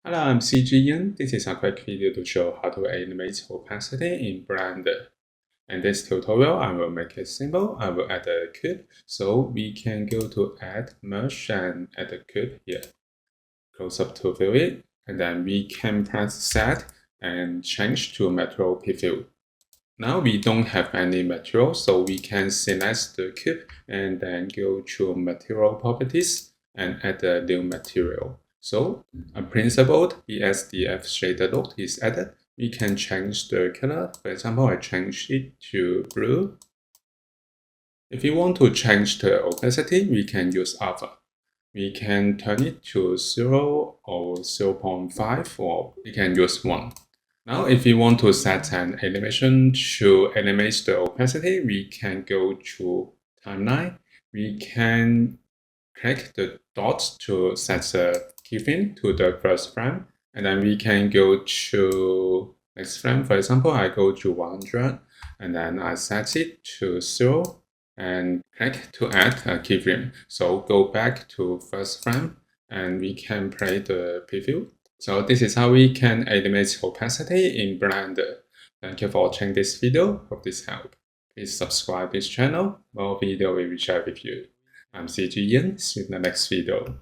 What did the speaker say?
Hello, I'm CG Ian. This is a quick video to show how to animate opacity in Blender. In this tutorial, I will make it simple. I will add a cube. So we can go to Add, Merge, and add a cube here. Close up to view it. And then we can press Set and change to Material Preview. Now we don't have any material, so we can select the cube and then go to Material Properties and add a new material. So a principled ESDF shader look is added. We can change the color. For example, I change it to blue. If you want to change the opacity, we can use alpha. We can turn it to 0 or 0.5, or we can use 1. Now, if we want to set an animation to animate the opacity, we can go to timeline. We can click the dots to set the keyframe to the first frame, and then we can go to next frame. For example, I go to 100, and then I set it to 0, and click to add a keyframe. So go back to first frame, and we can play the preview. So this is how we can animate opacity in Blender. Thank you for watching this video. Hope this helped. Please subscribe this channel. More video will be shared with you. I'm CG Ian. See you in the next video.